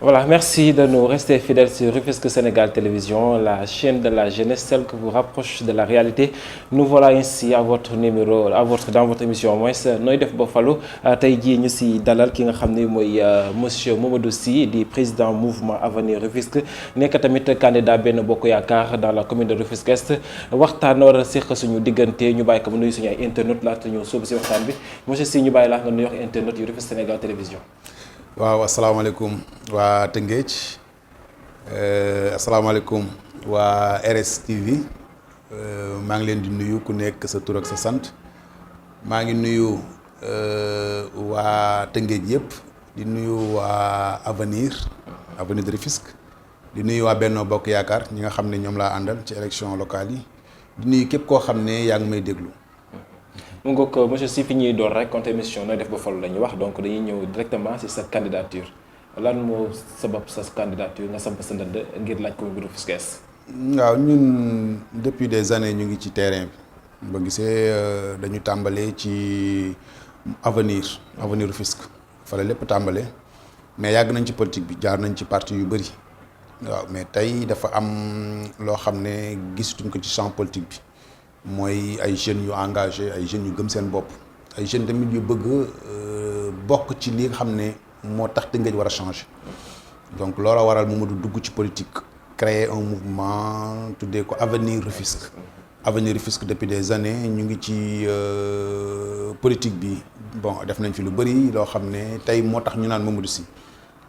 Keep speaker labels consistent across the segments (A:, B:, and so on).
A: Voilà, merci de nous rester fidèles sur Rufisque Sénégal Télévision, la chaîne de la jeunesse, celle qui vous rapproche de la réalité. Nous voilà ainsi à votre numéro, dans votre émission moins nooy def ba falu tey jii ñu si dalal ki nga xam ne mooy monsieur Mamadou Sy di président mouvement Avenir Rufisque nekk tamit candidat Benno Bokk Yaakaar dans la commune de Rufisque Est waxtaan war a séq suñu diggante ñu bàyyi ko mu nuyu suñu ay internet laata ñu sóobu si waxtaan bi monsieur Sy ñu bàyyi laa nga nuyu wax internet yu Rufisque Sénégal Télévision.
B: waaw asalaamaaleykum waa Tëngéej asalaamaaleykum waa RSTV maa ngi leen di nuyu ku nekk sa tur ak sa sant maa ngi nuyu waa Tëngéej yëpp di nuyu waa Avenir de Rufisque di nuyu waa Benno Bokk Yaakaar ñi nga xam ne ñoom laa àndal ci élection locale yi di nuyu képp koo xam ne yaa ngi may déglu.
A: mu ngoog monsieur Sy fi ñuy door rek compte émission nooy def ba falu la ñuy wax donc dañuy ñëw directement ci sa candidature lan moo sabab sa candidature nga samp sa ndënd ngir laaj ko mbiru Rufisque Est.
B: waaw ñun depuis des années ñu ngi ci terrain bi ba gisee dañu tàmbalee ci avenir Rufisque fa la lépp tàmbalee mais yàgg nañ ci politique bi jaar nañ ci parti yu bëri waaw mais tey dafa am loo xam ne gisatuñ ko ci champ politique bi. mooy ay jeunes yu engagé ay jeunes yu gëm seen bopp ay jeunes tamit yu bëgg bokk ci li nga xam ne moo tax Tëngéej war a changer donc loolu waral Mamadou dugg ci politique créer un mouvement tuddee ko Avenir Rufisque depuis des années ñu ngi ci politique bi bon def nañ fi lu bëri loo xam ne tey moo tax ñu naan Mamadou Sy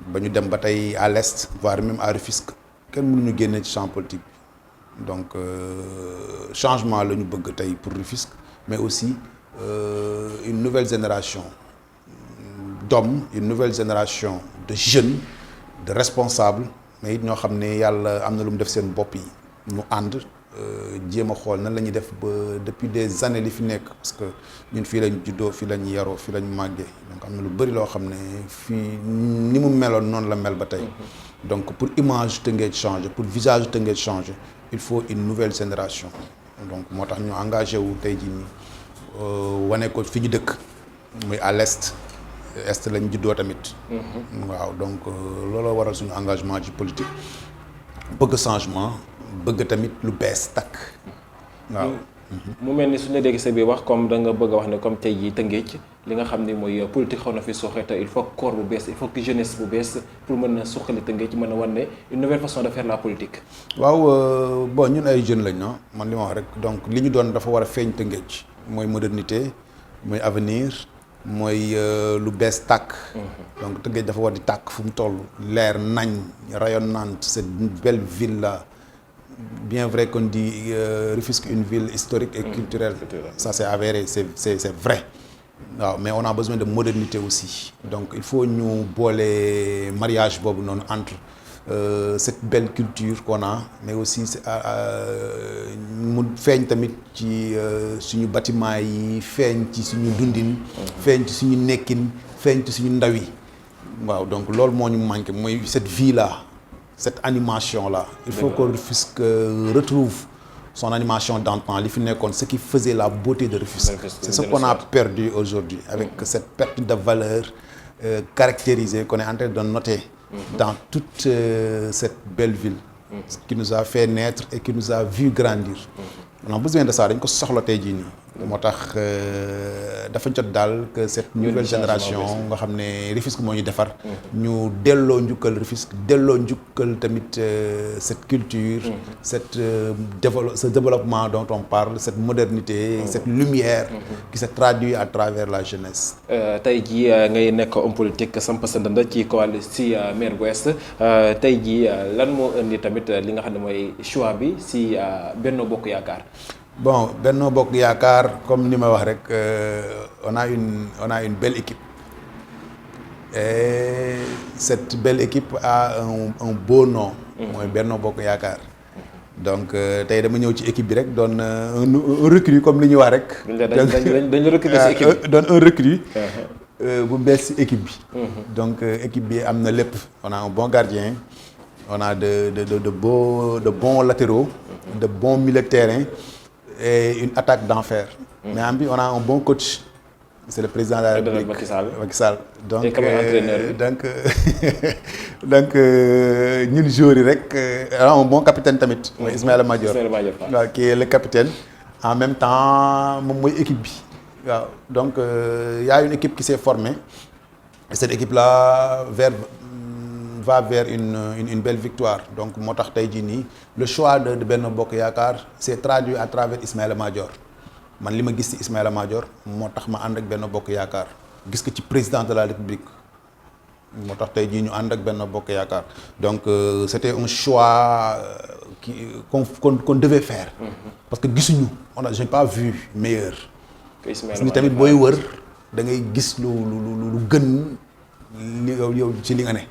B: ba ñu dem ba tey à l'est voire même à Rufisque kenn mënuñu génne ci champ politique bi. Donc changement la ñu bëgg tey pour Rufisque mais aussi une nouvelle génération d'hommes une nouvelle génération de jeunes de responsables mais it ñoo xam ne yàlla am na lu mu def seen bopp yi ñu ànd jéem a xool nan la ñuy def ba depuis des années li fi nekk parce que ñun fii lañ juddoo fii lañ yaroo fii lañ màggee donc am na lu bëri loo xam ne fii ni mu meloon noonu la mel ba tey donc pour image Tëngéej changer pour visage Tëngéej changer il faut une nouvelle génération donc moo tax ñu engagé wu tey jii nii wane ko fi ñu dëkk muy à l'est lañ juddoo tamit. waaw donc looloo waral suñu engagement ci politique bëgg changement bëgg tamit lu bees takk waaw.
A: mu mel ni suñu la dégg sa biir wax comme da nga bëgg a wax ne comme tey jii Tëngéej li nga xam ne mooy politique xaw na fi sooxe te il faut corps bu bees il faut que jeunesse bu bees pour mën a suqali Tëngéej mën a wan ne une nouvelle façon de faire la politique.
B: waaw bon ñun ay jeunes lañ non man li ma wax rek donc li ñu doon dafa war a feeñ Tëngéej mooy modernité mooy avenir mooy lu bees tàkk. donc Tëngéej dafa war di tàkk fu mu toll leer nañ rayonnante cette belle ville là. Bien vrai qu'on dit Rufisque une ville historique et culturelle, ça c'est avéré, c'est vrai. waaw mais on a besoin de modernité aussi donc il faut ñu boole mariage boobu noonu entre cette belle culture qu'on a mais aussi mu feeñ tamit ci suñu bâtiment yi feeñ ci suñu dundin feeñ ci suñu nekkin feeñ ci suñu ndaw yi waaw donc loolu moo ñu manqué mooy cette vie là cette animation là il faut que Rufisque retrouve son animation d'antan li fi nekkoon ce qui faisait la beauté de Rufisque c'est ce qu'on a perdu aujourd'hui avec cette perte de valeur caractérisée qu'on est en train de noter dans toute cette belle ville qui nous a fait naître et qui nous a vu grandir on a besoin de ça dañ ko soxla tey jii nii moo tax dafa jot daal que cette nouvelle génération nga xam ne Rufisque moo ñu defar ñu delloo njukkal Rufisque delloo njukkal tamit cette culture ce développement dont on parle cette modernité cette lumière qui se traduit à travers la jeunesse
A: tey jii ngay nekk homme politique samp sa ndënd ci coalition maire bu Ouest tey jii lan moo indi tamit li nga xam ne mooy choix bi si Benno Bokk Yaakaar.
B: Bon Benno Bokk Yaakaar comme ni ma wax rek on a une belle équipe et cette belle équipe a un beau nom. mooy Benno Bokk Yaakaar. donc tey dama ñëw ci équipe bi rek doon un recrue comme li ñuy wax rek.
A: dañ recruter ci équipe bi
B: doon un recrue. bu bees ci équipe bi. donc équipe bi am na lépp on a un bon gardien on a de bons latéraux. de bons milieux de terrain. et une attaque d'enfer. Mais en plus, on a un bon coach. C'est le président de la République.
A: Macky Sall.
B: Donc,
A: et comme entraîneur.
B: Donc donc ñun joueurs yi rek un bon capitaine tamit. mooy Ismaïla Madior waaw qui est le capitaine. en même temps moom mooy équipe bi waaw donc y a une équipe qui s'est formée et cette équipe là va vers une belle victoire donc moo tax tey jii nii le choix de Benno Bokk Yaakaar s'est traduit à travers Ismaïla Madior man li ma gis ci Ismaïla Madior moo tax ma ànd ak Benno Bokk Yaakaar gis ko ci président de la République moo tax tey jii ñu ànd ak Benno Bokk Yaakaar donc c'était un choix qu'on devait faire parce que gisuñu j'ai pas vu meilleur ni tamit booy wër da ngay gis lu gën li yow ci li nga ne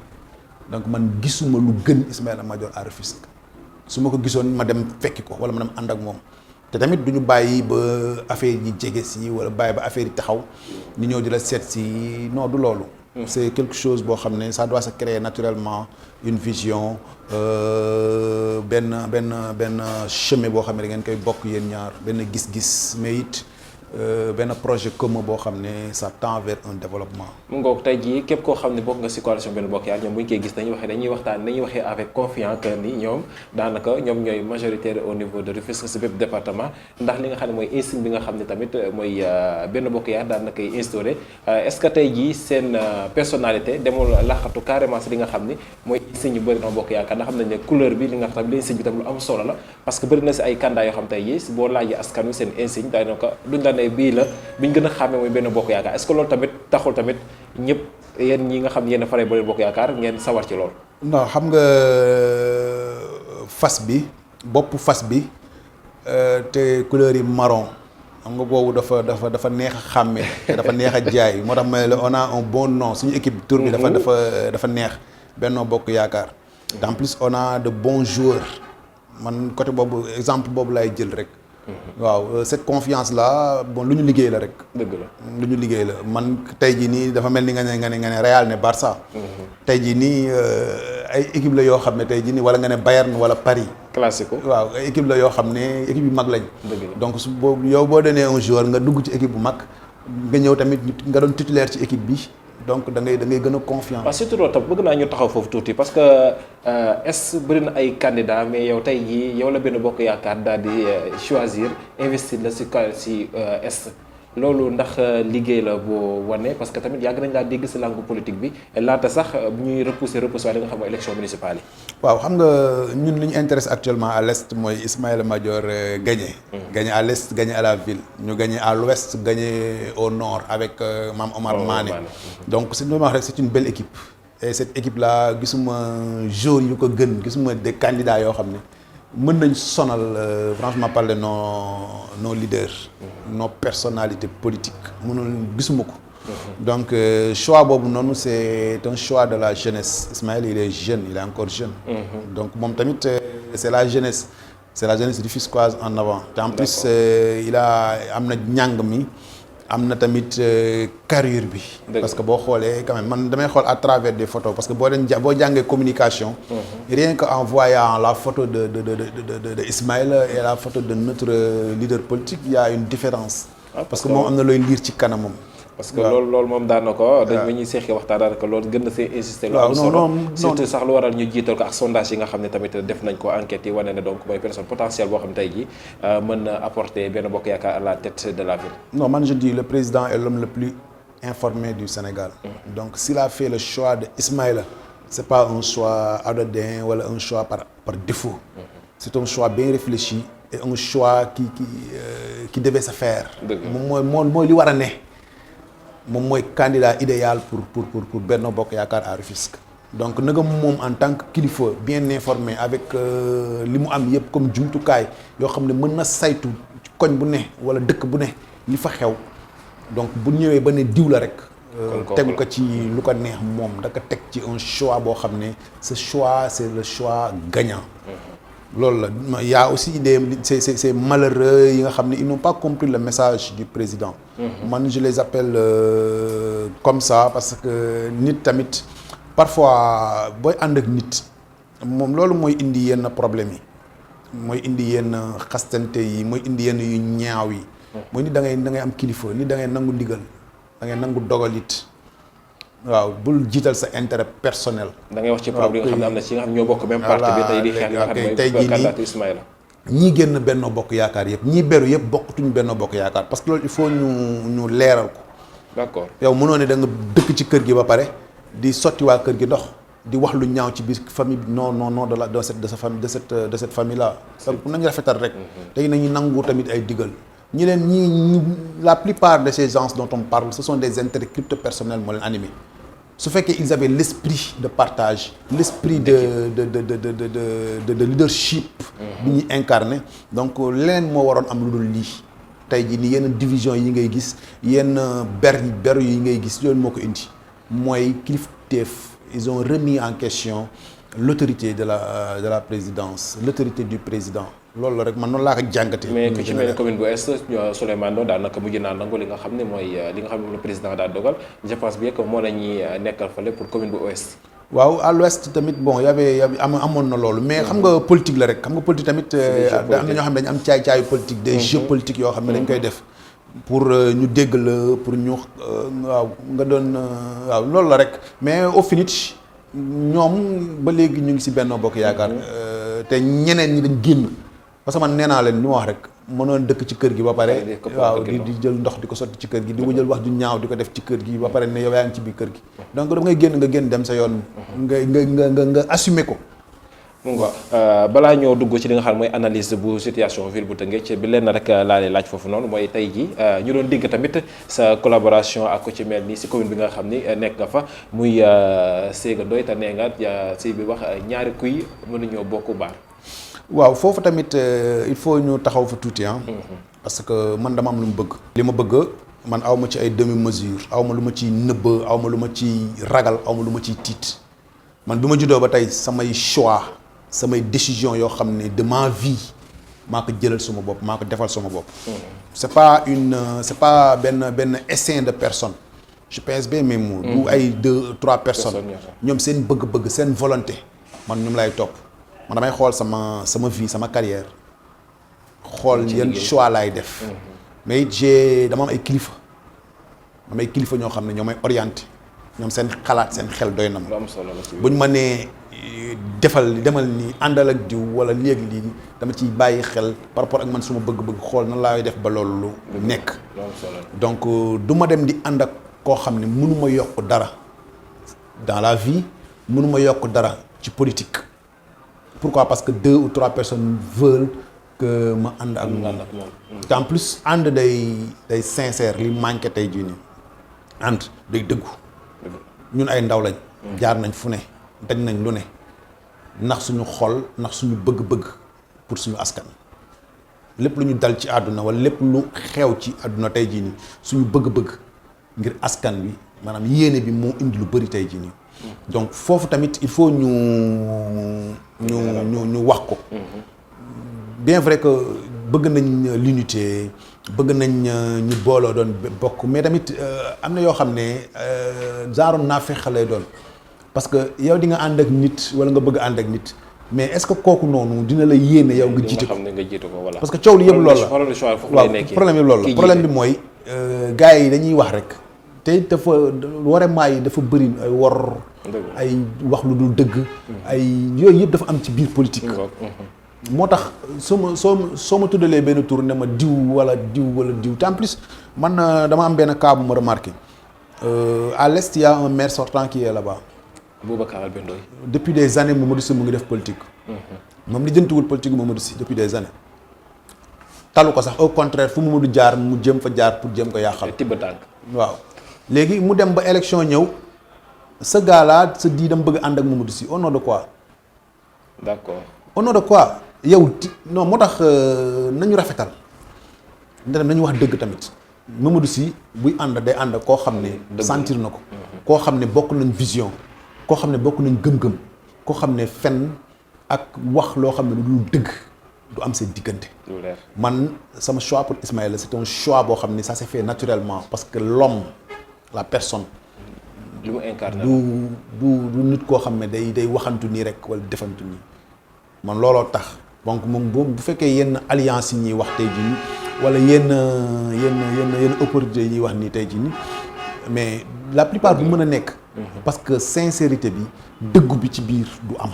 B: donc man gisuma lu gën Ismaïla Madior à Rufisque su ma ko gisoon ma dem fekki ko wala ma dem ànd ak moom te tamit du ñu bàyyi ba affaire yi jege si wala bàyyi ba affaire yi taxaw ñu ñëw di la seet si non du loolu. C'est quelque chose boo xam ne ça doit se créer naturellement une vision benn chemin boo xam ne da ngeen koy bokk yéen ñaar benn gis-gis mais it benn projet commun boo xam ne ça tend vers un développement.
A: mu ngoog tey jii képp koo xam ne bokk nga ci coalition Benno Bokk Yaakaar ñoom bu ñu koy gis dañuy waxee avec confiance que ni ñoom daanaka ñoom ñooy majoritaire au niveau de Rufisque ci bépp département ndax li nga xam ne mooy insigne bi nga xam ne tamit mooy Benno Bokk Yaakaar daan na koy instauré est-ce que tey jii seen personnalité demul laxatu carrément ci li nga xam ni mooy insigne yu bëri na Bokk Yaakaar ndax xam nañ ne couleur bi li nga xam ne insigne bi tam lu am solo la parce que bëri na ci ay candidat yoo xam tey jii boo laajee askan wi seen insigne daanaka duñ la ne bii la bi ñu gën a xàmmee mooy Benno Bokk Yaakaar est-ce que loolu tamit taxul tamit ñëpp yéen ñi nga xam ne yéen a faree Benno Bokk Yaakaar ngeen sawar ci loolu.
B: non xam nga fas bi bopp fas bi te couleur yi marron xam nga boobu dafa neex a xàmmee dafa neex a jaay moo tax ma la on a un bon nom suñu équipe tour bi dafa neex Benno Bokk Yaakaar. en plus on a de bons joueurs man côté boobu exemple boobu laay jël rek. waaw cette confiance là bon lu ñu liggéey la rek.
A: dëgg la
B: lu ñu liggéey la man tey jii nii dafa mel ni nga ne Real ne Barça. tey jii nii ay équipe la yoo xam ne tey jii nii wala nga ne Bayern wala Paris.
A: classico
B: waaw ay équipe la yoo xam ne équipe yu mag lañ. donc su boobu yow boo donné un joueur nga dugg ci équipe bu mag nga ñëw tamit nga doon titulaire ci équipe bi. donc da ngay gën a confiant.
A: waaw surtout loolu tam bëgg naa ñu taxaw foofu tuuti parce que est bëri na ay candidats mais yow tey jii yow la Benno Bokk Yaakaar daal di choisir investir la si est loolu ndax liggéey la boo wane parce que tamit yàgg nañ laa dégg si langue politique bi laata sax bu ñuy repousser li nga xam mooy élection municipale yi.
B: waaw xam nga ñun li ñu intéresse actuellement à l'est mooy Ismaïla Madior gagné. Gagné à l'est gagné à la ville ñu gagné à l'ouest gagné au nord avec Mame Omar Mané. donc c'est lu ma wax rek c'est une belle équipe. et cette équipe là gisuma joueurs yu ko gën gisuma des candidats yoo xam ne mën nañ sonal franchement parler nos leaders. nos personnalités politiques mënul gisuma ko. donc choix boobu noonu c'est un choix de la jeunesse Ismaël il est jeune il est encore jeune. donc moom tamit c'est la jeunesse rufisquoise en avant. te en plus am na njàng mi am na tamit carrure bi. parce que boo xoolee quand même man damay xool à travers des photos parce que boo jàngee communication. rien que en voyant la photo de Ismaïla et la photo de notre leader politique il y a une différence. parce que moom am na looy lire ci kanamam.
A: parce que loolu moom daan na ko dañ ma ñuy seexee waxtaan daanaka loolu gën na see insister lu am solo surtout sax lu waral ñu jiital ko ak sondage yi nga xam ne tamit def nañ ko enquête yi wane ne donc mooy personne potentielle boo xam ne tey jii mën na apporter Benno Bokk Yaakaar à la tête de la ville.
B: non man je dis le président est l'homme le plus informé du Sénégal. donc s'il a fait le choix de Ismaïla c'est pas un choix anodin wala un choix par défaut. c'est un choix bien réfléchi et un choix qui devait se faire. moom mooy li war a ne. moom mooy candidat idéal pour Benno Bokk Yaakaar à Rufisque donc nanga moom en tant que kilifa bien informé avec li mu am yëpp comme jumtukaay yoo xam ne mën na saytu koñ bu ne wala dëkk bu ne li fa xew donc bu ñëwee ba ne diw la rek tegu ko ci lu ko neex moom da ko teg ci un choix boo xam ne ce choix c'est le choix gagnant. loolu la y a aussi ces malheureux yi nga xam ne ils n'ont pas compris le message du président. man je les appelle comme ça parce que nit tamit parfois booy ànd ak nit moom loolu mooy indi yenn problème yi mooy indi yenn xastante yi mooy indi yenn yu ñaaw yi. mooy nit da ngay am kilifa nit da ngay nangu ndigal da ngay nangu dogal it waaw bul jiital sa intérêt personnel.
A: da ngay wax ci problème yi nga xam ne am na ci nga xam ñoo bokk même parti bi tey di xeex nga xam ne mooy candidat Ismaïla.
B: ñii génn Benno Bokk Yaakaar yëpp ñii beru yëpp bokkutuñu Benno Bokk Yaakaar parce que loolu il faut ñu leeral ko.
A: d'accord
B: yow mënoo ne da nga dëkk ci kër gi ba pare di sotti waa kër gi ndox di wax lu ñaaw ci biir famille bi non de cette famille là. donc nañu rafetal rek. léegi nañu nangu tamit ay digal. ñi la plupart de ces gens dont on parle ce sont des intérêts crypto-personnels moo leen animé su fekkee ils avaient l'esprit de partage l'esprit de leadership bi ñuy incarné donc leneen moo waroon am lu dul lii tey jii ni yenn division yi ngay gis yenn beru yi ngay gis loolu moo ko indi mooy kilifteef ils ont remis en question l'autorité de la présidence l'autorité du président loolu la rek man noonu laa ko jàngatee.
A: mais ku ci mel ni commune bu Est Souleymane Ndong daanaka mujj naa nangu li nga xam ne mooy li nga xam ne moom le président daal dogal je pense bien que moo la ñuy nekkal fale pour commune bu Ouest.
B: waaw à l'Ouest tamit bon amoon na loolu mais xam nga politique la rek xam nga politique tamit am na ñoo xam ne dañu am caay-caayu politique des jeux politiques yoo xam ne dañ koy def pour ñu dégg la pour ñu waaw nga doon waaw loolu la rek mais au finish ñoom ba léegi ñu ngi ci Benno Bokk Yaakaar te ñeneen ñi dañ génn parce que man nee naa leen li ma wax rek mënoon dëkk ci kër gi ba pare waaw di jël ndox di ko sotti ci kër gi di ko jël wax ju ñaaw di ko def ci kër gi ba pare ne yow yaa ngi ci biir kër gi donc da ngay génn dem sa yoon nga assumer ko
A: balaa ñoo dugg ci li nga xam mooy analyse bu situation ville bu Tëngéej bi leen rek laa lay laaj foofu noonu mooy tey ji ñu doon dégg tamit sa collaboration ak ko ci mel ni si commune bi nga xam ni nekk nga fa muy Séga Ndoye te nee nga sëy bi wax ñaari kuy mënuñoo bokk baar.
B: waaw foofu tamit il faut ñu taxaw fa tuuti parce que man dama am lu mu bëgg. li ma bëgg man aw ma ci ay demi mesure aw ma lu ma ciy nëbb aw ma lu ma ciy ragal aw ma lu ma ciy tiit man bi ma juddoo ba tey samay choix samay décision yoo xam ne de ma vie maa ko jëlal sama bopp maa ko defal sama bopp. c'est pas benn essaim de personnes je pense bien même du ay 2-3 personnes ñoom seen bëgg-bëgg seen volonté man ñoom lay topp. man damay xool sama vie sama carrière xool yan choix laay def mais it dama am ay kilifa ñoo xam ne ñoo may orienté ñoom seen xalaat seen xel doy na ma buñ ma nee demal ni àndal ak diw wala léegi lii dama ciy bàyyi xel par rapport ak man suma bëgg-bëgg xool nan laay def ba loolu nekk donc du ma dem di ànd ak koo xam ne mënuma yokk dara dans la vie mënuma yokk dara ci politique. Pourquoi? Parce que 2 ou 3 personnes veulent que ma ànd ak moom. En plus ànd day sincère li manqué tey jii nii ànd day dëggu ñun ay ndaw lañ. jaar nañ fu ne daj nañ lu ne ndax suñu xol ndax suñu bëgg-bëgg pour suñu askan. lépp lu ñu dal ci àdduna wala lépp lu xew ci àdduna tey jii nii suñu bëgg-bëgg ngir askan bi maanaam yéene bi moo indi lu bëri tey jii nii. donc foofu tamit il faut ñu wax ko. bien vrai que bëgg nañ l'unité bëgg nañ ñu booloo doon bokk mais tamit am na yoo xam ne genre naafeq lay doon parce que yow di nga ànd ak nit wala nga bëgg ànd ak nit mais est-ce que kooku noonu dina la yéene yow nga jiite ko parce que coow li yëpp loolu la waaw problème bi loolu la problème bi mooy gars yi dañuy wax rek te dafa vraiment yi dafa bëri ay wor ay wax lu dul dëgg ay yooyu yëpp dafa am ci biir politique moo tax soo ma tuddalee benn tour ne ma diw wala diw te en plus man dama am benn cas bu ma remarqué à l'est il y a un maire sortant qui est là-bas
A: Boubacar Albert Ndoye
B: depuis des années Mamadou Sy mu ngi def politique moom li jëntuwul politique Mamadou Sy depuis des années talu ko sax au contraire fu Mamadou jaar mu jëm fa jaar pour jëm ko yàqal
A: tibb tànk
B: waaw léegi mu dem ba élection ñëw ce gars-là se dit dama bëgg ànd ak Mamadou Sy au nom de quoi
A: d'accord
B: au nom de quoi yow non moo tax nañu rafetal nañu wax dëgg tamit Mamadou Sy buy ànd day ànd koo xam ne sentir na ko koo xam ne bokk nañ vision koo xam ne bokk nañ gëm-gëm koo xam ne fen ak wax loo xam ne lu dëgg du am seen diggante man sama choix pour Ismaïla c'est un choix boo xam ne ça s'est fait naturellement parce que l'homme la personne
A: li mu incarné
B: du nit koo xam ne day waxantu nii rek wala defantu nii man looloo tax donc moom bu fekkee yenn alliance yi ñuy wax tey jii nii wala yenn opportunités yi ñuy wax nii tey jii nii mais la plupart du mën a nekk. parce que sincérité bi dëggu bi ci biir du am.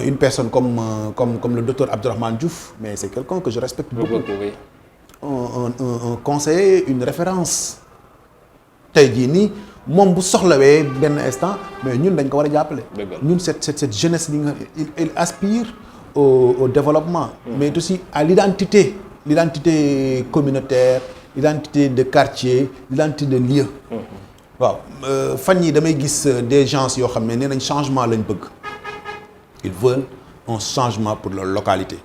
B: Une personne comme le docteur Abdourahmane Diouf mais c'est quelqu'un que je respecte beaucoup. un conseiller une référence. tey jii nii moom bu soxlawee benn instant mais ñun dañ ko war a jàppale. ñun cette jeunesse bi nga il aspire au développement. mais aussi à l'identité communautaire l'identité de quartier l'identité de lieu. waaw fan yi damay gis des gens yoo xam ne nee nañ changement lañ bëgg. ils veulent un changement pour leur localité.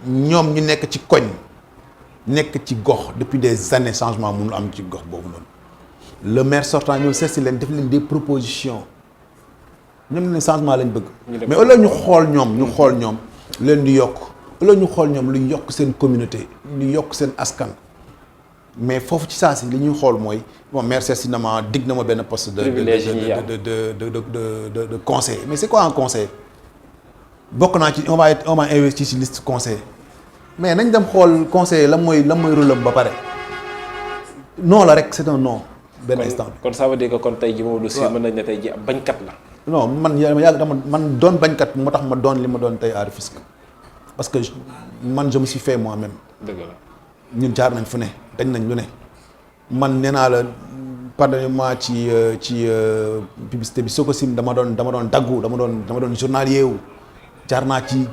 B: ñoom ñu nekk ci koñ. nekk ci gox depuis des années changement mënul am ci gox boobu noonu le maire sortant ñëw seet si leen def leen des propositions ñoom ne changement lañ bëgg mais au lieu ñu xool ñoom leen di yokk au lieu ñu xool ñoom lu yokk seen communauté lu yokk seen askan mais foofu ci saa si li ñuy xool mooy bon maire seet si na ma dig na ma benn poste de conseil mais c'est quoi un conseil bokk naa ci on va investir ci liste conseil mais nañ dem xool conseiller lan mooy rôle am ba pare non la rek c'est un non benn instant.
A: kon ça veut dire que kon tey jii Mamadou Sy mën nañ ne tey jii ab bañkat la.
B: non man doon bañkat moo tax ma doon li ma doon tey à Rufisque parce que man je me suis fait moi-même.
A: dëgg la
B: ñun jaar nañ fu ne dañ nañ lu ne man nee naa la pardonnez-moi ci publicité bi Sococim dama doon daggu dama doon journalier wu. jaar naa ci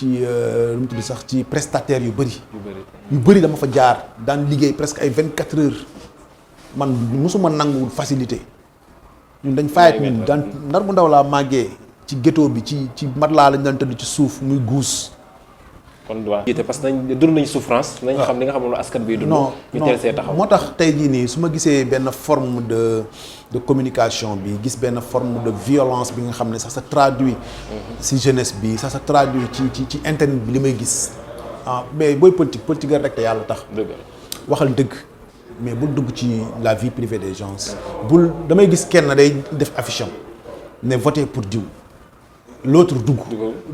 B: lu mu tudd sax ci prestataires yu bëri dama fa jaar daan liggéey presque ay 24 heures man mosuma nanguwul facilité ñun dañ fayet ñun daan ndar bu ndaw laa màggee ci ghetto bi ci matelas lañ daan tëdd ci suuf muy guus.
A: kon waaw parce que dund nañ souffrance. nañ xam li nga xam ne askan bi dund. ñu teel see taxaw
B: moo tax tey jii nii su ma gisee benn forme de communication bi gis benn forme de violence bi nga xam ne ça se traduit si jeunesse bi ça se traduit ci internet bi li may gis mais booy politique rek te yàlla tax. waxal dëgg mais bul dugg ci la vie privée des gens. damay gis kenn day def affiche am ne voter pour diw. l'autre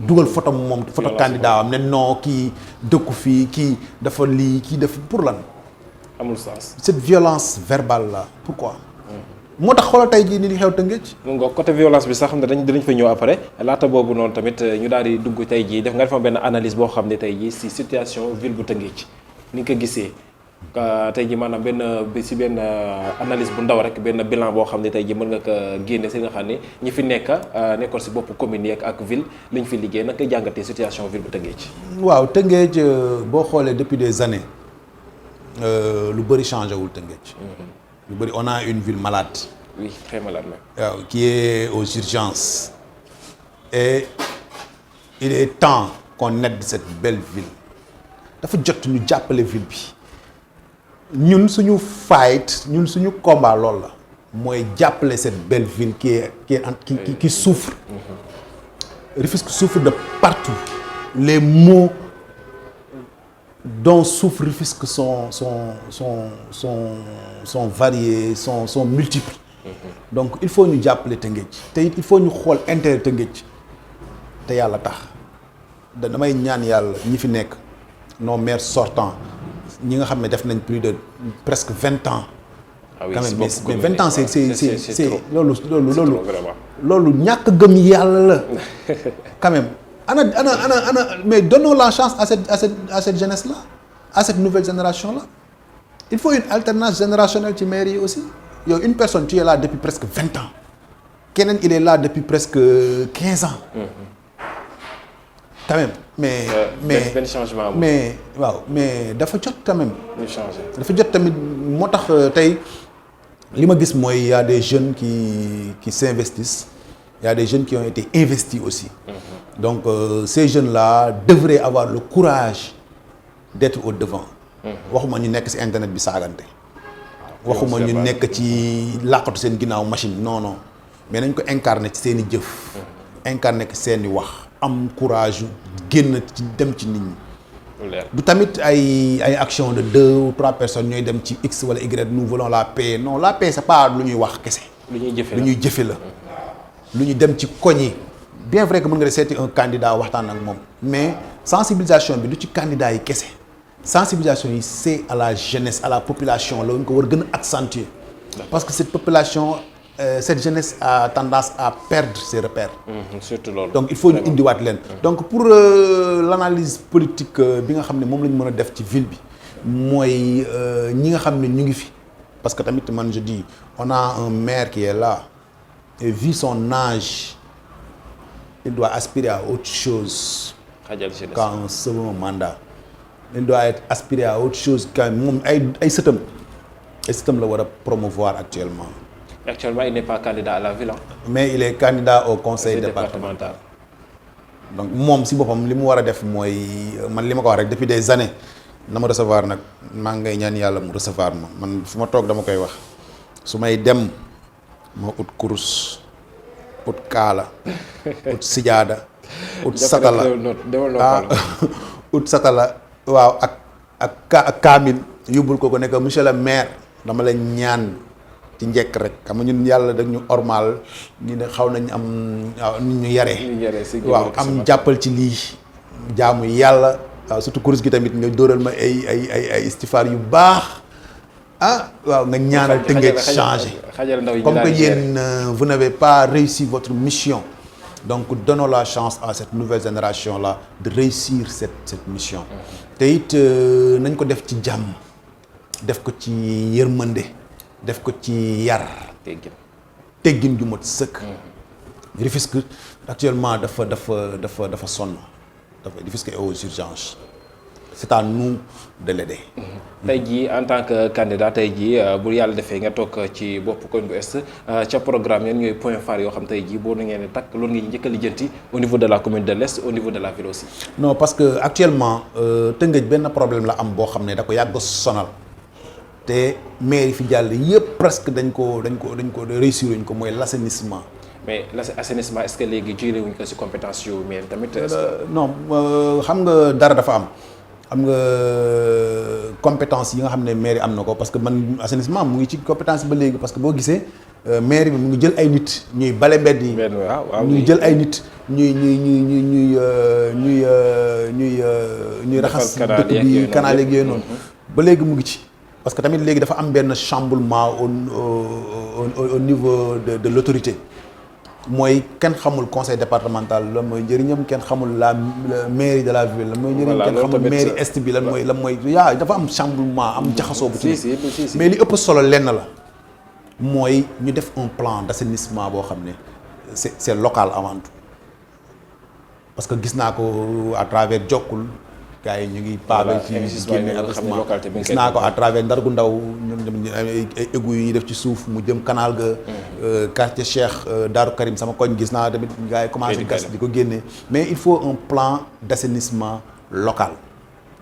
B: dugal photo moom photo candidat am ne non kii dëkku fii kii dafa lii kii def pour lan.
A: amul sens.
B: cette violence verbale là pourquoi. moo tax xoolal tey jii ni li xew Tëngéej.
A: mu ngoog côté violence bi sax xam ne dinañ fa ñëw après laata boobu noonu tamit ñu daal di dugg tey jii def nga defa benn analyse boo xam ne tey jii si situation ville bu Tëngéej ni nga ko gisee tey jii maanaam benn analyse bu ndaw rek benn bilan boo xam ne tey jii mën nga ko génne si nga xam ne ñi fi nekkoon si bopp commune yi ak ville liñ fi liggéey nag koy jàngatee situation ville bu Tëngéej.
B: waaw Tëngéej boo xoolee depuis des années lu bëri changé wul Tëngéej. lu bëri on a une ville malade.
A: oui très malade même.
B: waaw qui est aux urgences et il est temps qu'on aide cette belle ville dafa jot ñu jàppale ville bi. ñun suñu fight ñun suñu combat loolu la mooy jàppale cette belle ville qui souffre. Rufisque souffre de partout. Les maux dont souffre Rufisque sont variés, sont multiples. Donc il faut ñu jàppale Tëngéej te it il faut ñu xool intérêt Tëngéej te yàlla tax damay ñaan yàlla ñi fi nekk nos maires sortants ñi nga xam ne def nañ plus de presque 20 ans.
A: ah oui
B: quand même mais 20 ans c'est loolu ñàkk gëm yàlla la quand même ana mais donnons la chance à cette jeunesse là à cette nouvelle génération là il faut une alternance générationnelle ci maire yi aussi yow une personne tu es là depuis presque 20 ans keneen il est là depuis presque 15 ans. quand même
A: benn changement
B: mais waaw mais dafa jot quand même.
A: ñu changé
B: dafa jot tamit moo tax tey li ma gis mooy y a des jeunes qui s'investissent y a des jeunes qui ont été investis aussi. Donc ces jeunes-là devraient avoir le courage d'être au devant. waxuma ñu nekk ci internet bi saagante. waxuma ñu nekk ci làqatu seen ginnaaw machine non mais nañ ko incarner ci seen i jëf. incarner ci seen i wax. am courage génn ci dem ci nit ñi. du tamit ay action de 2 ou 3 personnes ñooy dem ci X wala Y nous voulons la paix non la paix c'est pas lu ñuy wax kese.
A: lu ñuy jëfe la
B: lu ñu dem ci koñ yi bien vrai que mën nga seeti un candidat waxtaan ak moom mais sensibilisation bi du ci candidat yi kese sensibilisation yi c'est à la jeunesse à la population la ñu ko war gën a accentuer parce que cette population cette jeunesse a tendance à perdre ses repères.
A: Surtout loolu.
B: Donc il faut ñu indiwaat leen. Donc pour l'analyse politique bi nga xam ne moom la ñu mën a def ci ville bi mooy ñi nga xam ne ñu ngi fi parce que tamit man je dis on a un maire qui est là et vu son âge il doit aspirer à autre chose qu'à un second mandat. Il doit aspirer à autre chose qu'à moom ay sëtam la war a promouvoir actuellement.
A: Actuellement, il n'est pas candidat à la ville.
B: Mais il est candidat au conseil départemental. Donc moom si boppam li mu war a def mooy man li ma ko wax rek depuis des années na ma recevoir nag maa ngi ngay ñaan yàlla mu recevoir ma man fu ma toog dama koy wax su may dem ma ut kurus ut kaala ut sijaada ut satala ut satala waaw ak kaamil yóbbul ko nekk monsieur le maire dama la ñaan ci njëkk rek xam nga ñun yàlla dag ñu ormal ñu ne xaw nañ am nit ñu yare waaw am jàppal ci lii jaamu yàlla waaw surtout kurus gi tamit nga dóoral ma ay istifaar yu baax waaw nga ñaanal Tëngéej changé comme que yéen vous n'avez pas réussi votre mission donc donnons la chance à cette nouvelle génération là de réussir cette mission te it nañ ko def ci jàmm def ko ci yërmande def ko ci yar teggin ju mat sëkk. Rufisque actuellement dafa sonn Rufisque est aux urgences c'est à nous de l'aider.
A: tey jii en tant que candidat tey jii bu yàlla defee nga toog ci bopp commune bu Est ca programme yéen ñooy point phare yoo xam tey jii boo ngeen takk loolu nga njëkk a lijjanti au niveau de la commune de l'Est au niveau de la ville aussi.
B: non parce que actuellement Tëngéej benn problème la am boo xam ne da ko yàgg sonal. te maire yi fi jàll yëpp presque dañ ko réussir wuñ ko mooy l'assainissement.
A: mais l'assainissement est-ce que léegi jëlee wuñ ko ci compétence yu maire tamit.
B: non xam nga dara dafa am nga compétence yi nga xam ne maire yi am na ko parce que man assainissement mu ngi ci compétence ba léegi parce que boo gisee maire bi mu ngi jël ay nit ñuy bale mbedd yi. ñuy jël ay nit ñuy raxas dëkk bi canal yeeg yooyu noonu ba léegi mu ngi ci. parce que tamit léegi dafa am benn chamboulement au niveau de l'autorité mooy kenn xamul conseil départemental lan mooy njëriñam kenn xamul la mairie de la ville lan mooy njëriñam kenn xamul mairie est bi lan mooy dafa am chamboulement am jaxasoo bu ci mais li ëpp solo lenn la mooy ñu def un plan d'assainissement boo xam ne c'est local avant tout parce que gis naa ko à travers Jokkul gars yi ñu ngi pavé ci génne assainissement gis naa ko à travers Ndargu Ndaw ñoom ay égout yi def ci suuf mu jëm canal ga quartier Cheikh Darou Karim sama koñ gis naa tamit gars yi commencé gas di ko génne mais il faut un plan d'assainissement local.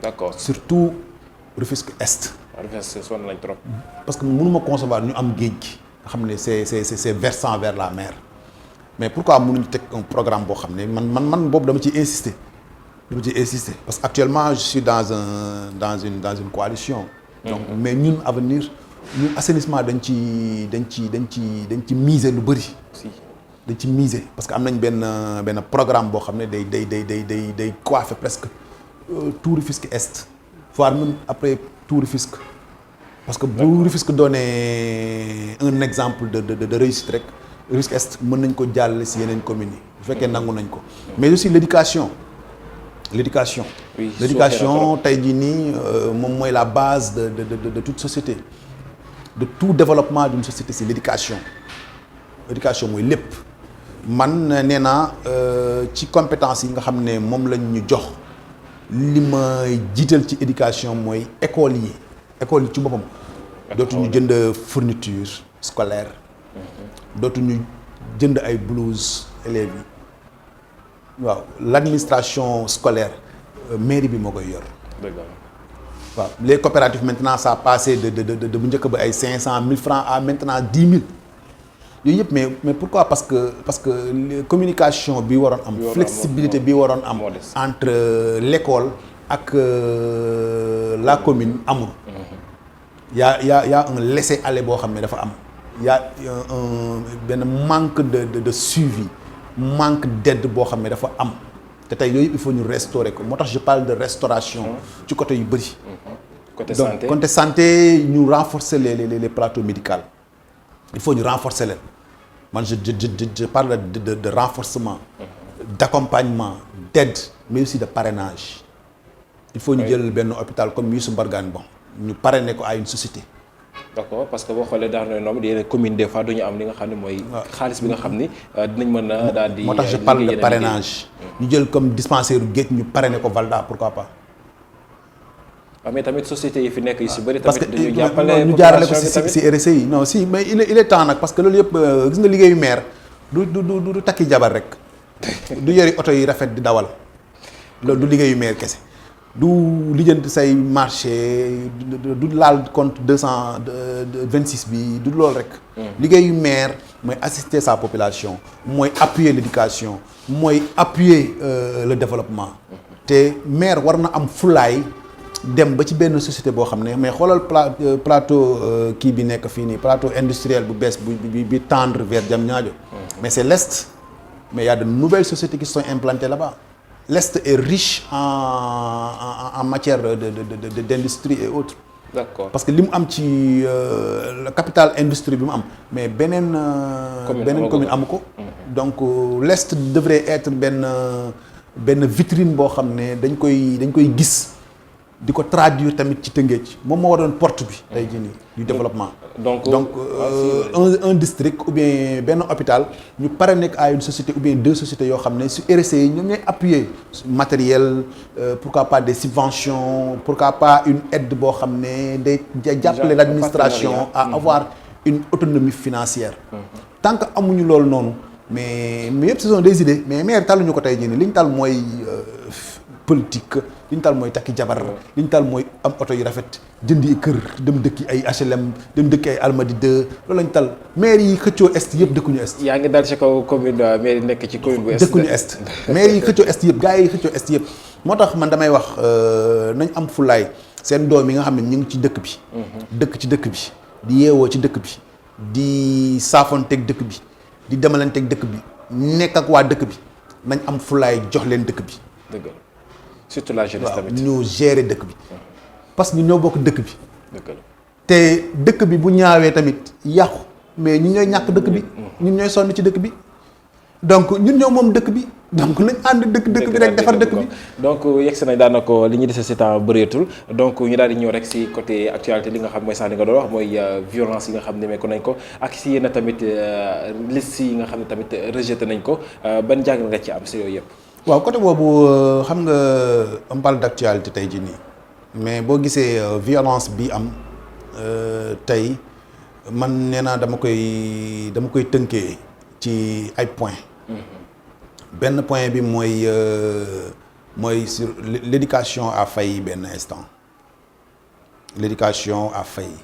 A: D'accord.
B: Surtout Rufisque Est.
A: Rufisque sonn nañ trop.
B: parce que mënuma concevoir ñu am géej gi nga xam ne c'est versant vers la mer mais pourquoi mënuñu teg un programme boo xam ne man boobu dama ciy insister. parce que actuellement je suis dans une coalition. donc mais ñun avenir ñun assainissement dañ ci miser lu bëri. dañ ci miser parce que am nañ benn programme boo xam ne day coiffer presque tout Rufisque Est voire même après tout Rufisque parce que bu Rufisque doonee un exemple de réussite rek Rufisque Est mën nañ ko jàllale si yeneen communes yi bu fekkee nangu nañ ko mais aussi l'éducation tey jii nii moom mooy la base de toute société de tout développement d'une société c'est l'éducation mooy lépp man nee naa ci compétence yi nga xam ne moom lañ ñu jox li ma jiital ci éducation mooy école yi ci boppam dootuñu jënd fourniture scolaire dootuñu jënd ay blouse élèves yi waaw l'administration scolaire mairie bi moo koy yor. waaw les coopératives maintenant ça a passé de bu njëkk ba ay 500 000 francs à maintenant 10 000 yooyu yëpp mais pourquoi parce que communication bi waroon am. flexibilité bi waroon am. entre l'école ak la commune amul. y a un laisser-aller boo xam ne dafa am. y a benn manque de suivi. manque d'aide boo xam ne dafa am te tey yooyu il faut ñu restaurer ko moo tax je parle de restauration ci côté yu bëri.
A: côté
B: donc
A: santé
B: côté santé ñu renforcer les plateaux médicaux il faut ñu renforcer leen man je parle de renforcement d'accompagnement d'aide mais aussi de parrainage il faut ñu jël benn hôpital comme Youssou Mbargane bon ñu parrainer ko à une société.
A: d'accord parce que boo xoolee dans les normes yeneen communes des fois duñu am li nga xam ne mooy. xaalis bi nga xam ni dinañ mën a daal di.
B: moo tax je parle de parrainage. ñu jël comme dispensaire géej ñu parrainer ko Valda pourquoi pas.
A: waaw mais tamit société yi fi nekk yu si bëri.
B: parce que
A: tamit dañuy jàppale
B: ñu jaarale ko si RSE yi non si mais il est temps nag parce que loolu yëpp gis nga liggéeyu maire du takki jabar rek du yori oto yi rafet di dawal loolu du liggéeyu maire kese. du lijjanti say marché du laal compte 226 bi du loolu rek. liggéeyu maire mooy assister sa population mooy appuyer l'éducation mooy appuyer le développement. te maire war na am fulaay dem ba ci benn société boo xam ne mais xoolal plateau kii bi nekk fii nii plateau industriel bu bees bi tendre vers Diamniadio. mais c'est l'Est mais il y a de nouvelles sociétés qui sont implantées là-bas. L'Est est riche en matière d'industrie et autres.
A: D'accord.
B: Parce que li mu am ci le capital industrie bi mu am mais beneen commune amu ko. donc l'Est devrait être benn vitrine boo xam ne dañ koy gis di ko traduire tamit ci Tëngéej moom moo waroon porte bi tey jii nii du développement. donc un district ou bien benn hôpital ñu pare nekk à une société ou bien deux sociétés yoo xam ne su RSE yi ñoom ñooy appuyer matériel pourquoi pas des subventions pourquoi pas une aide boo xam ne day jàppale l'administration à avoir une autonomie financière. tant que amuñu loolu noonu mais yëpp ce sont des idées mais maire taluñu ko tey jii nii li ñu tal mooy politique li ñu tal mooy takki jabar li ñu tal mooy am oto yu rafet jëndi kër dem dëkki ay HLM dem dëkki ay Almadies 2 loolu lañ tal maire yi xëccoo est yëpp dëkkuñu est.
A: yaa ngi dal ci kaw commune maire yi nekk ci commune bu est.
B: dëkkuñu est maire yi xëccoo est yëpp gars yi xëccoo est yëpp moo tax man damay wax nañ am fulaay seen doom yi nga xam ne ñu ngi ci dëkk bi. dëkk ci dëkk bi di yeewoo ci dëkk bi di saafonteeg dëkk bi di demalanteeg dëkk bi nekk ak waa dëkk bi nañ am fulaay jox leen dëkk bi.
A: dëgg la surtout la jeunesse tamit.
B: ñu gérer dëkk bi parce que ñu ñoo bokk dëkk bi.
A: dëgg la
B: te dëkk bi bu ñaawee tamit yàqu mais ñun ñooy ñàkk dëkk bi. ñun ñooy sonn ci dëkk bi donc ñun ñoo moom dëkk bi donc nañ ànd dëkk bi rek defar dëkk bi.
A: donc yegg nañ daanaka li ñu dese si temps bëreetul donc ñu daal di ñëw rek si côté actualité li nga xam mooy sax li nga doon wax mooy violence yi nga xam ne meeku nañ ko ak si yenn tamit liste yi nga xam ne tamit rejeté nañ ko ban jàng nga ci am si yooyu yëpp.
B: waaw côté boobu xam nga on parle d'actualité tey jii nii mais boo gisee violence bi am tey man nee naa dama koy tënkee ci ay points. benn point bi mooy sur l'éducation a failli benn instant l'éducation a failli.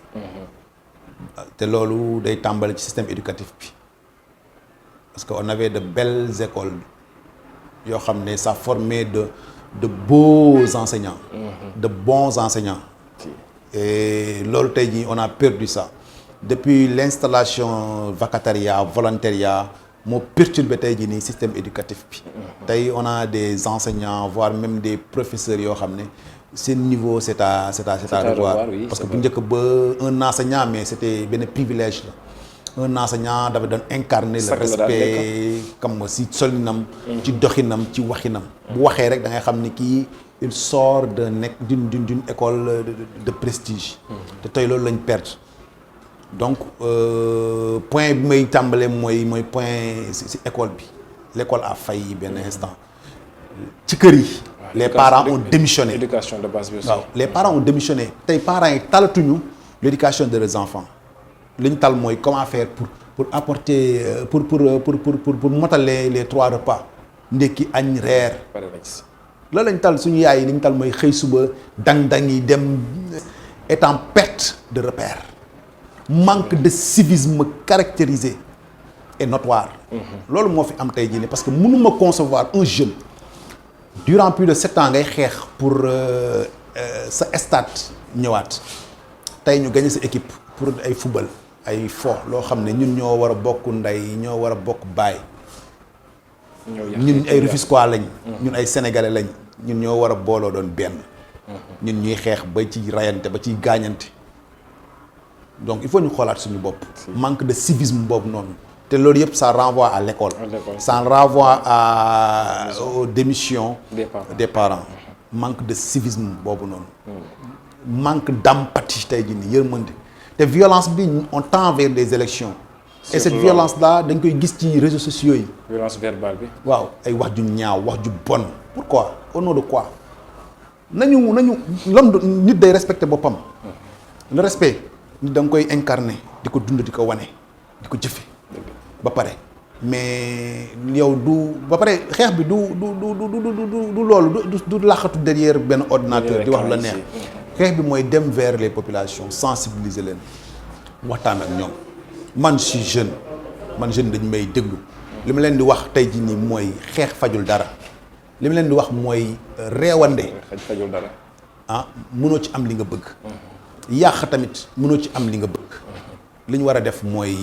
B: te loolu day tàmbali ci système éducatif bi parce que on avait de belles écoles. yoo xam ne ça formait de beaux enseignants. de bons enseignants. et loolu tey jii on a perdu ça depuis l'installation vacataria volontariat moo perturbé tey jii nii système éducatif bi. tey on a des enseignants voire même des professeurs yoo xam ne seen niveau c'est à revoir. Oui, parce que bu njëkk ba un enseignant mais c'était benn privilège la. un enseignant dafa doon incarner le respect comme si solinam ci doxinam ci waxinam bu waxee rek da ngay xam ni kii il sort d'une école de prestige te tey loolu lañ perdre donc point bi may tàmbalee mooy point ci école bi l'école a failli benn instant ci kër yi les parents ont démissionné
A: éducation de base bi aussi.
B: waaw les parents ont démissionné tey parents yi talatuñu l'éducation de leurs enfants li ñu tal mooy comment faire pour apporter pour motale les 3 repas ndekki añ reer loolu lañ tal suñu yaay yi li ñu tal mooy xëy suba dang-dang yi dem étant perte de repère manque de civisme caractérisé et notoire loolu moo fi am tey jii nii parce que mënuma concevoir un jeune durant plus de 7 ans ngay xeex pour sa stade ñëwaat tey ñu gagné sa équipe pour ay football ay fo loo xam ne ñun ñoo war a bokk ndey ñoo war a bokk baay ñun ay Rufisquois lañ. ñun ay sénégalais lañ. ñun ñoo war a booloo doon benn. ñun ñuy xeex ba ci rayante ba ciy gaañante. donc il faut ñu xoolaat suñu bopp. manque de civisme boobu noonu. te loolu yëpp ça renvoie à l'école. Ça renvoie aux démissions des parents. Manque de civisme boobu noonu. Manque d'empathie tey jii nii yërmande. te violence bi on tend vers des élections. et cette violence là dañ koy gis ci réseaux sociaux yi.
A: violence verbale bi.
B: waaw ay wax ju ñaaw wax ju bon. pourquoi au nom de quoi. nañu l'homme nit day respecter boppam. le respect nit da nga koy incarner di ko dund di ko wane di ko jëfe ba pare mais yow ba pare xeex bi du loolu du làqatu derrière benn ordinateur di wax la neex. xeex bi mooy dem vers les populations sensibiliser leen waxtaan ak ñoom. man je suis jeune dañu may déglu li ma leen di wax tey jii nii mooy xeex fajul dara li ma leen di wax mooy reewande
A: fajul dara
B: mënoo ci am li nga bëgg yàq tamit mënoo ci am li nga bëgg li ñu war a def mooy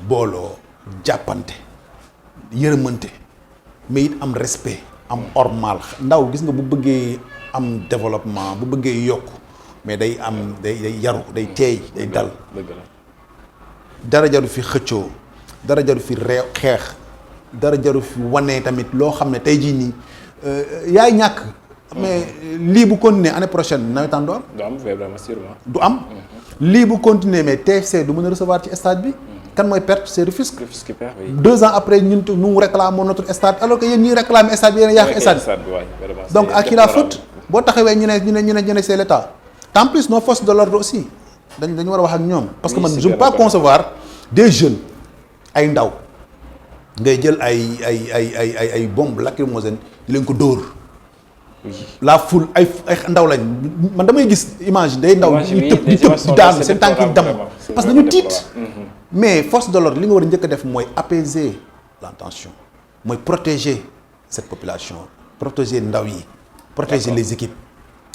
B: booloo jàppante yërëmante mais it am respect am ormal ndaw gis nga bu bëggee am développement bu bëggee yokk mais day yaru day teey day dal dara jaru fi xëccoo dara jaru fi xeex dara jaru fi wane tamit loo xam ne tey jii nii yaay ñàkk mais lii bu continuer année prochaine nawetaan du am. du am lii bu continuer mais TFC du mën a recevoir ci stade bi. kan mooy perte c'est Rufisque. 2 ans après nous réclamons notre stade alors que yéen ñuy réclamer stade bi yéen a yàq stade bi. donc à qui la faute boo taxawee ñu ne c'est l'État. en plus nos forces de l'ordre aussi dañu war a wax ak ñoom. parce que man je ne peux pas concevoir des jeunes ay ndaw ngay jël ay bombes lacrymogènes di leen ko dóor. la foule ay ndaw lañ man damay gis image day ndaw ñu tëb di daanu seen tànk yi damm parce que dañu tiit. mais force de l'ordre li nga war a njëkk a def mooy apaiser la tension mooy protéger cette population protéger ndaw yi protéger les équipes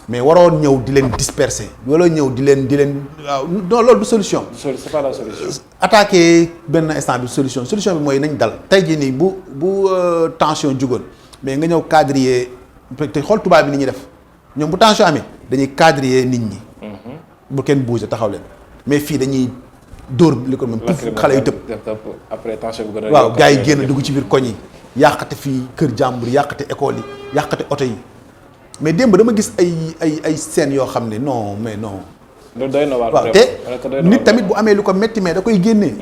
B: mais waroon ñëw di leen disperser wala ñëw di leen waaw non loolu du solution.
A: c'est pas la solution.
B: attaquer benn instant bi solution bi mooy nañ dal tey jii nii bu tension jugoon mais nga ñëw quadriller te xool tubaab bi ni ñuy def ñoom bu tension amee dañuy quadriller nit ñi. bu kenn bouger taxaw leen mais fii dañuy. dóor li ko même xale yu tëb
A: après tension bi gën a
B: waaw gars yi génn dugg ci biir koñ yi yàqate fii kër jàmbur yàqate école yi yàqate oto yi mais démb dama gis ay scènes yoo xam ne non mais non.
A: loolu doy na waar
B: waaw te nit tamit bu amee lu ko metti mais da koy génnee.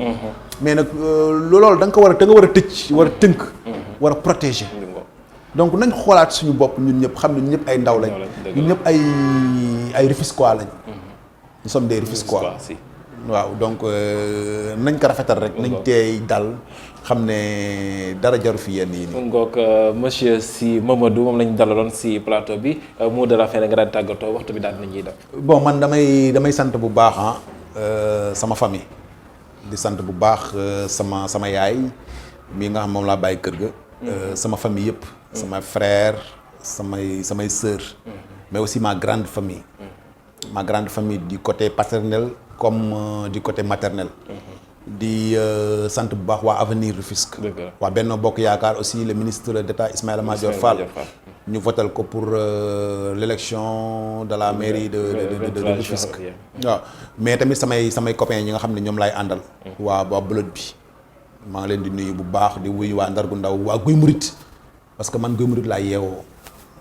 B: mais nag loolu da nga war a tëj war a tënk. war a protéger. donc nañ xoolaat suñu bopp ñun ñëpp xam ne ñun ñëpp ay ndaw lañ. ñun ñëpp ay Rufisquois lañ. nous sommes des Rufisquois. waaw donc nañ ko rafetal rek nañ teey dal xam ne dara jaru fi yenn yi nii.
A: ngoog monsieur Sy Mamadou moom lañu dalaloon si plateau bi mot de la fin nga daan tàggatoo waxtu bi daal nañuy def.
B: bon man damay sant bu baax sama famille di sant bu baax sama yaay mii nga xam moom laa bàyyi kër ga. sama famille yëpp. sama frère samay sœur. mais aussi ma grande famille. ma grande famille du côté paternel. comme du côté maternel. di sant bu baax waa Avenir Rufisque. waa Benno Bokk Yaakaar aussi le ministre d'État Ismaïla Madior Fall. ñu votal ko pour l'élection de la mairie de Rufisque. waaw mais tamit samay copains ñi nga xam ne ñoom laay àndal. waa Blot bi maa ngi leen di nuyu bu baax di wuyu waa Ndargu Ndaw waa Guy Murit parce que man Guy Murit laa yeewoo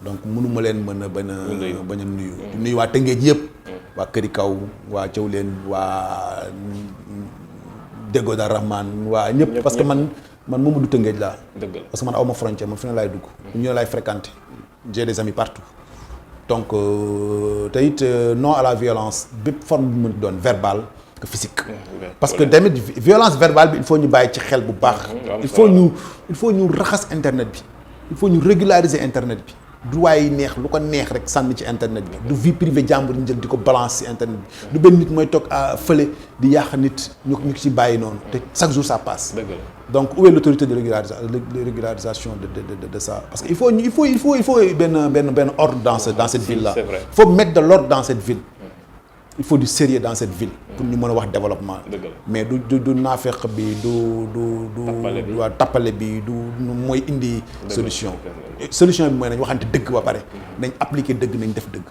B: donc mënuma leen mën a bañ a nuyu. di nuyu waa Tëngéej yëpp. waa Këri Kaw waa Thiawlène waa Déggo Dar Rahman waa ñëpp parce que man moomu du Tëngéej laa. parce que man awma frontière man fi ne laay dugg. ñu ne laay fréquenter j'ai des amis partout. donc te it non à la violence bépp forme bu mën doon verbale que physique. parce que tamit violence verbale bi il faut ñu bàyyi ci xel bu baax. il faut ñu raxas internet bi. il faut ñu régulariser internet bi. du waay neex lu ko neex rek sànni ci internet bi du vie privée jàmbur ñu jël di ko balance ci internet bi du benn nit mooy toog fële di yàq nit ñu ci bàyyi noonu te chaque jour ça passe. donc où est l'autorité de régularisation de ça parce que il faut benn ordre dans cette ville là. il faut mettre de l'ordre dans cette ville. il faut du sérieux dans cette ville pour ñu mën a wax développement mais du naafeq bi du waa tappale bi du mooy indi solution bi mooy nañ waxante dëgg ba pare nañ appliquer dëgg nañ def dëgg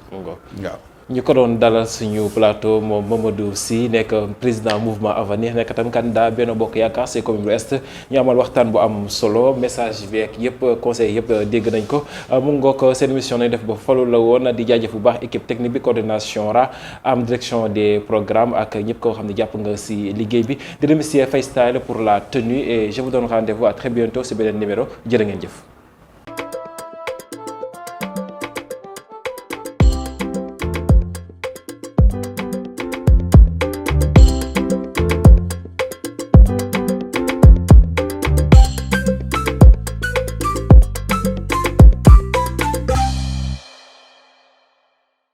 B: waaw
A: ñu ko doon dalal suñu plateau moom Mamadou Sy nekk président mouvement Avenir nekk tam candidat Benno Bokk Yaakaar ci commune bu Est ñu amal waxtaan bu am solo message beeg yëpp conseil yëpp dégg nañ ko mu ngoog seen émission nañ def ba falu la woon di jaajëf bu baax équipe technique bi coordination ra am direction des programmes ak ñëpp koo xam ne jàpp nga ci liggéey bi di remercier Faye Style pour la tenue et je vous donne rendez-vous à très bientôt ci beneen numéro jërë ngeen jëf